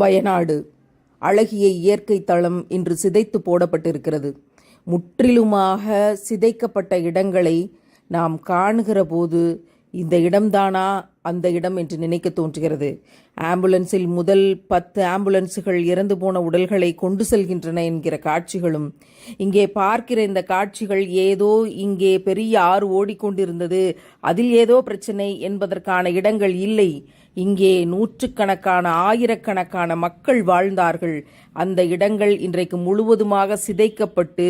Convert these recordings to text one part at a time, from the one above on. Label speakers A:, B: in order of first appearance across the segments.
A: வயநாடு அழகிய இயற்கை தளம் இன்று சிதைத்து போடப்பட்டிருக்கிறது. முற்றிலுமாக சிதைக்கப்பட்ட இடங்களை நாம் காணுகிற போது இந்த இடம்தானா அந்த இடம் என்று நினைக்க தோன்றுகிறது. ஆம்புலன்ஸில் முதல் 10 ஆம்புலன்ஸுகள் இறந்து போன உடல்களை கொண்டு செல்கின்றன என்கிற காட்சிகளும், இங்கே பார்க்கிற இந்த காட்சிகள் ஏதோ இங்கே பெரிய ஆறு ஓடிக்கொண்டிருந்தது, அதில் ஏதோ பிரச்சனை என்பதற்கான இடங்கள் இல்லை. இங்கே நூற்றுக்கணக்கான ஆயிரக்கணக்கான மக்கள் வாழ்ந்தார்கள். அந்த இடங்கள் இன்றைக்கு முழுவதுமாக சிதைக்கப்பட்டு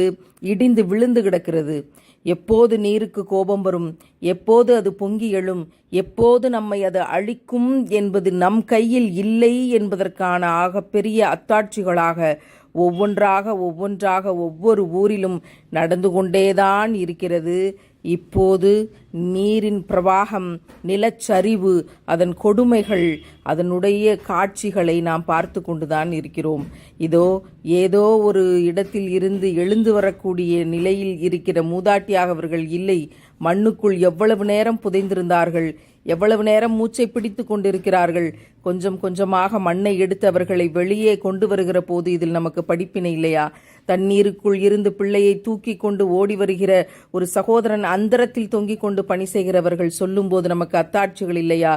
A: இடிந்து விழுந்து கிடக்கிறது. எப்போது நீருக்கு கோபம் வரும், எப்போது அது பொங்கி எழும், எப்போது நம்மை அது அழிக்கும் என்பது நம் கையில் இல்லை என்பதற்கான ஆகப்பெரிய அத்தாட்சிகளாக ஒவ்வொன்றாக ஒவ்வொரு ஊரிலும் நடந்து கொண்டேதான் இருக்கிறது. இப்போது நீரின் பிரவாகம், நிலச்சரிவு, அதன் கொடுமைகள், அதனுடைய காட்சிகளை நாம் பார்த்து கொண்டுதான் இருக்கிறோம். இதோ ஏதோ ஒரு இடத்தில் இருந்து எழுந்து வரக்கூடிய நிலையில் இருக்கிற மூதாட்டியாக அவர்கள் இல்லை. மண்ணுக்குள் எவ்வளவு நேரம் புதைந்திருந்தார்கள், எவ்வளவு நேரம் மூச்சை பிடித்து கொண்டிருக்கிறார்கள். கொஞ்சம் கொஞ்சமாக மண்ணை எடுத்து அவர்களை வெளியே கொண்டு வருகிற போது இதில் நமக்கு படிப்பினை இல்லையா? தண்ணீருக்குள் இருந்து பிள்ளையை தூக்கி கொண்டு ஓடி வருகிற ஒரு சகோதரன் அந்தரத்தில் தொங்கிக் கொண்டு பணி செய்கிறவர்கள் சொல்லும்போது நமக்கு அத்தாட்சிகள் இல்லையா?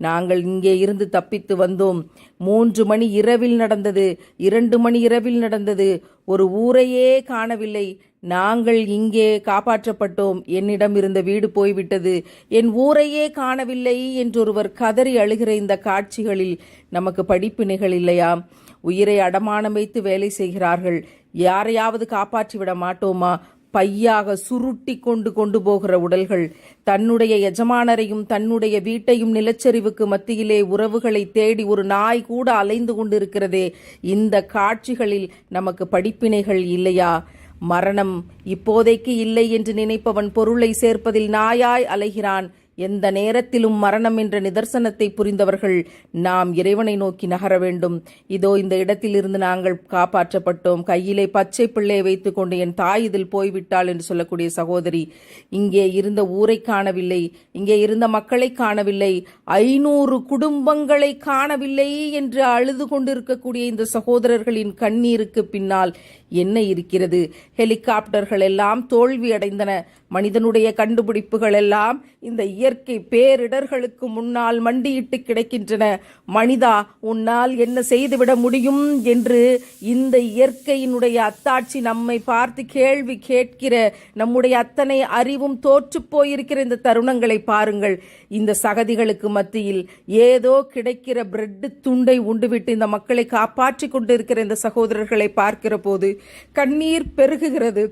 A: நாங்கள் இங்கே இருந்து தப்பித்து வந்தோம். 3 மணி இரவில் நடந்தது, 2 மணி இரவில் நடந்தது, ஒரு ஊரையே காணவில்லை. நாங்கள் இங்கே காப்பாற்றப்பட்டோம். என்னிடம் இருந்த வீடு போய்விட்டது, என் ஊரையே காணவில்லை என்றொருவர் கதறி அழுகிற இந்த காட்சிகளில் நமக்கு படிப்பினைகள் இல்லையா? உயிரை அடமானம் வைத்து வேலை செய்கிறார்கள். யாரையாவது காப்பாற்றி விட மாட்டோமா? பையாக சுருட்டி கொண்டு போகிற உடல்கள். தன்னுடைய எஜமானரையும் தன்னுடைய வீட்டையும் நிலச்சரிவுக்கு மத்தியிலே உறவுகளை தேடி ஒரு நாய் கூட அலைந்து கொண்டிருக்கிறதே. இந்த காட்சிகளில் நமக்கு படிப்பினைகள் இல்லையா? மரணம் இப்போதைக்கு இல்லை என்று நினைப்பவன் பொருளை சேர்ப்பதில் நாயாய் அலைகிறான். எந்த நேரத்திலும் மரணம் என்ற நிதர்சனத்தை புரிந்தவர்கள் நாம் இறைவனை நோக்கி நகர வேண்டும். இதோ இந்த இடத்திலிருந்து நாங்கள் காப்பாற்றப்பட்டோம். கையிலே பச்சை பிள்ளையை வைத்துக் கொண்டு என் தாய் இதில் போய்விட்டாள் என்று சொல்லக்கூடிய சகோதரி, இங்கே இருந்த ஊரை காணவில்லை, இங்கே இருந்த மக்களை காணவில்லை, 500 குடும்பங்களை காணவில்லை என்று அழுது கொண்டிருக்கக்கூடிய இந்த சகோதரர்களின் கண்ணீருக்கு பின்னால் என்ன இருக்கிறது? ஹெலிகாப்டர்கள் எல்லாம் தோல்வி அடைந்தன. மனிதனுடைய கண்டுபிடிப்புகள் எல்லாம் இந்த இயற்கை பேரிடர்களுக்கு முன்னால் மண்டியிட்டு கிடக்கின்றன. மனிதா, உன்னால் என்ன செய்துவிட முடியும் என்று இந்த இயற்கையினுடைய அத்தாட்சி நம்மை பார்த்து கேள்வி கேட்கிற நம்முடைய அத்தனை அறிவும் தோற்று போயிருக்கிற இந்த தருணங்களை பாருங்கள். இந்த சகதிகளுக்கு மத்தியில் ஏதோ கிடைக்கிற பிரெட் துண்டை உண்டுவிட்டு இந்த மக்களை காப்பாற்றி கொண்டிருக்கிற இந்த சகோதரர்களை பார்க்கிற போது கண்ணீர் பெருகுகிறது.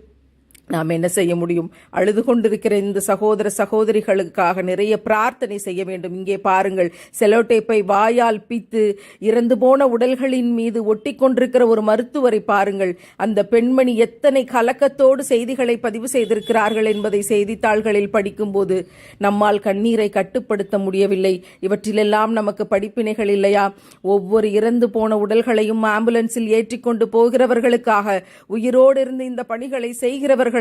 A: நாம் என்ன செய்ய முடியும்? அழுது கொண்டிருக்கிற இந்த சகோதர சகோதரிகளுக்காக நிறைய பிரார்த்தனை செய்ய வேண்டும். இங்கே பாருங்கள், செலோடேப்பை வாயால் பித்து இறந்து போன உடல்களின் மீது ஒட்டி கொண்டிருக்கிற ஒரு மருத்துவரை பாருங்கள். அந்த பெண்மணி எத்தனை கலக்கத்தோடு செய்திகளை பதிவு செய்திருக்கிறார்கள் என்பதை செய்தித்தாள்களில் படிக்கும்போது நம்மால் கண்ணீரை கட்டுப்படுத்த முடியவில்லை. இவற்றிலெல்லாம் நமக்கு படிப்பினைகள் இல்லையா? ஒவ்வொரு இறந்து போன உடல்களையும் ஆம்புலன்ஸில் ஏற்றிக்கொண்டு போகிறவர்களுக்காக, உயிரோடு இருந்து இந்த பணிகளை செய்கிறவர்கள்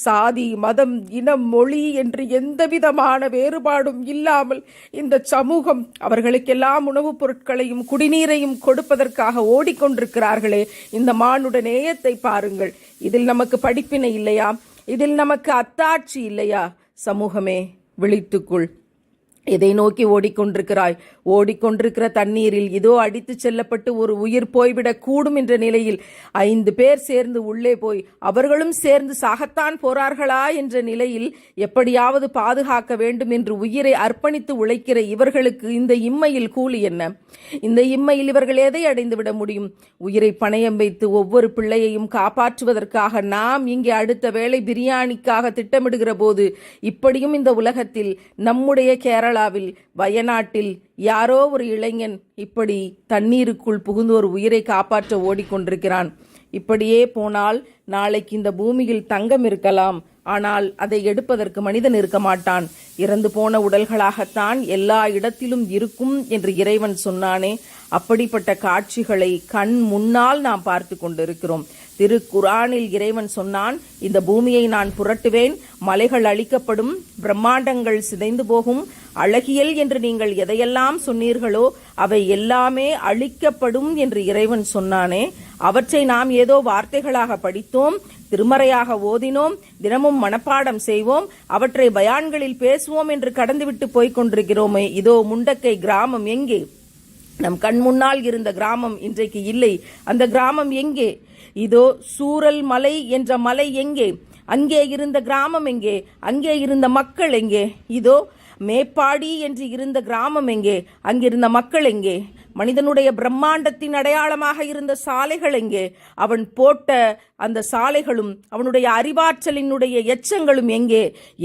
A: சாதி, மதம், இனம், மொழி என்று எந்தவிதமான வேறுபாடும் இல்லாமல் இந்த சமூகம் அவர்களுக்கெல்லாம் உணவுப் பொருட்களையும் குடிநீரையும் கொடுப்பதற்காக ஓடிக்கொண்டிருக்கிறார்களே. இந்த மானுட நேயத்தை பாருங்கள். இதில் நமக்கு படிப்பினை இல்லையா? இதில் நமக்கு அத்தாட்சி இல்லையா? சமூகமே, விழித்துக்குள். எதை நோக்கி ஓடிக்கொண்டிருக்கிறாய்? ஓடிக்கொண்டிருக்கிற தண்ணீரில் இதோ அடித்து செல்லப்பட்டு ஒரு உயிர் போய்விடக் கூடும் என்ற நிலையில் 5 பேர் சேர்ந்து உள்ளே போய் அவர்களும் சேர்ந்து சாகத்தான் போறார்களா என்ற நிலையில் எப்படியாவது பாதுகாக்க வேண்டும் என்று உயிரை அர்ப்பணித்து உழைக்கிற இவர்களுக்கு இந்த இம்மையில் கூலி என்ன? இந்த இம்மையில் இவர்கள் எதை அடைந்து விட முடியும்? உயிரை பணயம் வைத்து ஒவ்வொரு பிள்ளையையும் காப்பாற்றுவதற்காக நாம் இங்கே அடுத்த வேளை பிரியாணிக்காக திட்டமிடுகிற போது இப்படியும் இந்த உலகத்தில், நம்முடைய கேரளாவில், வயநாட்டில் யாரோ ஒரு இளைஞன் இப்படி தண்ணீருக்குள் புகுந்து ஒரு உயிரை காப்பாற்ற ஓடிக்கொண்டிருக்கிறான். இப்படியே போனால் நாளைக்கு இந்த பூமியில் தங்கம் இருக்கலாம், ஆனால் அதை எடுப்பதற்கு மனிதன் இருக்க மாட்டான். இறந்து போன உடல்களாகத்தான் எல்லா இடத்திலும் இருக்கும் என்று இறைவன் சொன்னானே. அப்படிப்பட்ட காட்சிகளை கண் முன்னால் நாம் பார்த்து கொண்டிருக்கிறோம். திருக்குரானில் இறைவன் சொன்னான், இந்த பூமியை நான் புரட்டுவேன், மலைகள் அழிக்கப்படும், பிரம்மாண்டங்கள் சிதைந்து போகும், அழகியல் என்று நீங்கள் எதையெல்லாம் சொன்னீர்களோ அவை எல்லாமே அழிக்கப்படும் என்று இறைவன் சொன்னானே. அவற்றை நாம் ஏதோ வார்த்தைகளாக படித்தோம், திருமறையாக ஓதினோம், தினமும் மனப்பாடம் செய்வோம், அவற்றை பயான்களில் பேசுவோம் என்று கடந்துவிட்டு போய்க் கொண்டிருக்கிறோமே. இதோ முண்டக்கை கிராமம் எங்கே? நம் கண் முன்னால் இருந்த கிராமம் இன்றைக்கு இல்லை. அந்த கிராமம் எங்கே? இதோ சூரல் மலை என்ற மலை எங்கே? அங்கே இருந்த கிராமம் எங்கே? அங்கே இருந்த மக்கள் எங்கே? இதோ மேப்பாடி என்று இருந்த கிராமம் எங்கே? அங்கிருந்த மக்கள் எங்கே? மனிதனுடைய பிரம்மாண்டத்தின் அடையாளமாக இருந்த சாலைகள் எங்கே? அவன் போட்ட அந்த சாலைகளும் அவனுடைய அறிவாற்றலினுடைய எச்சங்களும் எங்கே?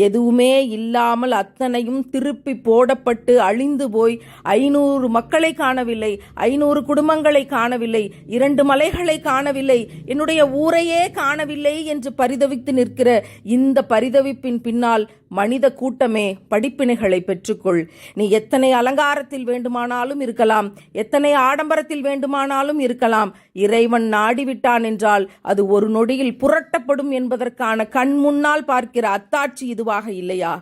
A: எதுவுமே இல்லாமல் அத்தனையும் திருப்பி போடப்பட்டு அழிந்து போய் 500 மக்களை காணவில்லை, 500 குடும்பங்களை காணவில்லை, 2 மலைகளை காணவில்லை, என்னுடைய ஊரையே காணவில்லை என்று பரிதவித்து நிற்கிற இந்த பரிதவிப்பின் பின்னால் மனித கூட்டமே படிப்பினைகளை பெற்றுக்கொள். நீ எத்தனை அலங்காரத்தில் வேண்டுமானாலும் இருக்கலாம், எத்தனை ஆடம்பரத்தில் வேண்டுமானாலும் இருக்கலாம், இறைவன் நாடிவிட்டான் என்றால் அது ஒரு நொடியில் புரட்டப்படும் என்பதற்கான கண் முன்னால் பார்க்கிற அத்தாட்சி இதுவாக இல்லையா?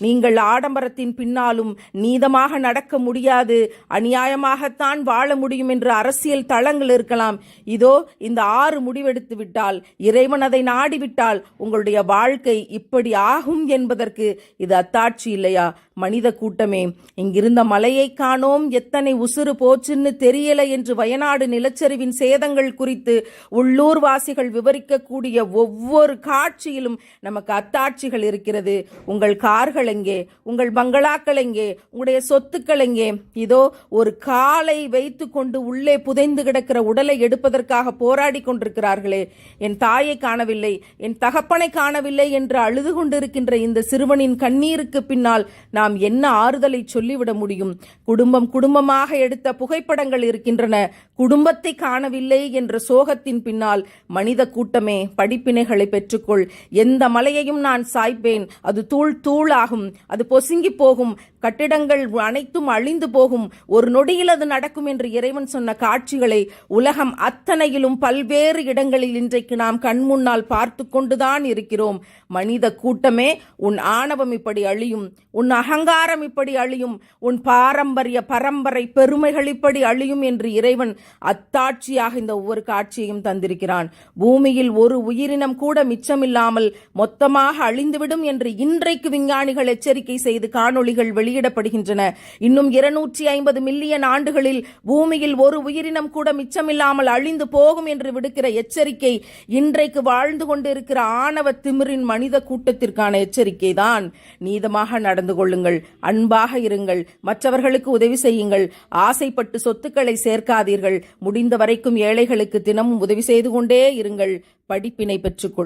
A: நீங்கள் ஆடம்பரத்தின் பின்னாலும் நீதமாக நடக்க முடியாது, அநியாயமாகத்தான் வாழ முடியும் என்று அரசியல் தளங்கள் இருக்கலாம். இதோ இந்த 6 முடிவெடுத்து விட்டால், இறைவன் அதை நாடிவிட்டால் உங்களுடைய வாழ்க்கை இப்படி ஆகும் என்பதற்கு இது அத்தாட்சி இல்லையா? மனித கூட்டமே, இங்கிருந்த மலையை காணோம், எத்தனை உசுறு போச்சுன்னு தெரியல என்று வயநாடு நிலச்சரிவின் சேதங்கள் குறித்து உள்ளூர் வாசிகள் விவரிக்கக்கூடிய ஒவ்வொரு காட்சியிலும் நமக்கு அத்தாட்சிகள் இருக்கிறது. உங்கள் கார்கள் எங்கே? உங்கள் பங்களாக்கள் எங்கே? உங்களுடைய சொத்துக்கள் எங்கே? இதோ ஒரு காலை வைத்து கொண்டு உள்ளே புதைந்து கிடக்கிற உடலை எடுப்பதற்காக போராடி கொண்டிருக்கிறார்களே. என் தாயை காணவில்லை, என் தகப்பனை காணவில்லை என்று அழுது கொண்டிருக்கின்ற இந்த சிறுவனின் கண்ணீருக்கு பின்னால் நாம் என்ன ஆறுதலை சொல்லிவிட முடியும்? குடும்பம் குடும்பமாக எடுத்த புகைப்படங்கள் இருக்கின்றன. குடும்பத்தை காணவில்லை என்ற சோகத்தின் பின்னால் மனித கூட்டமே படிப்பினைகளை பெற்றுக்கொள். எந்த மலையையும் நான் சாய்ப்பேன், அது தூள் தூளாகும், அது பொசுங்கி போகும், கட்டிடங்கள் அனைத்தும் அழிந்து போகும், ஒரு நொடியில் அது நடக்கும் என்று இறைவன் சொன்ன காட்சிகளை உலகம் அத்தனையிலும் பல்வேறு இடங்களில் இன்றைக்கு நாம் கண் முன்னால் பார்த்து கொண்டுதான் இருக்கிறோம். மனித கூட்டமே, உன் ஆணவம் இப்படி அழியும், உன் அகங்காரம் இப்படி அழியும், உன் பாரம்பரிய பரம்பரை பெருமைகள் இப்படி அழியும் என்று இறைவன் அத்தாட்சியாக இந்த ஒவ்வொரு காட்சியையும் தந்திருக்கிறான். பூமியில் ஒரு உயிரினம் கூட மிச்சமில்லாமல் மொத்தமாக அழிந்துவிடும் என்று இன்றைக்கு விஞ்ஞானிகள் எச்சரிக்கை செய்து காணொளிகள் வெளியிடப்படுகின்றன. இன்னும் 250 மில்லியன் ஆண்டுகளில் பூமியில் ஒரு உயிரினம் கூட மிச்சமில்லாமல் அழிந்து போகும் என்று விடுக்கிற எச்சரிக்கை இன்றைக்கு வாழ்ந்து கொண்டிருக்கிற ஆணவ திமிரின் மனித கூட்டத்திற்கான எச்சரிக்கை தான். நீதமாக நடந்து கொள்ளுங்கள், அன்பாக இருங்கள், மற்றவர்களுக்கு உதவி செய்யுங்கள், ஆசைப்பட்டு சொத்துக்களை சேர்க்காதீர்கள், முடிந்த வரைக்கும் ஏழைகளுக்கு தினமும் உதவி செய்து கொண்டே இருங்கள், படிப்பினை பெற்றுக்கொள்.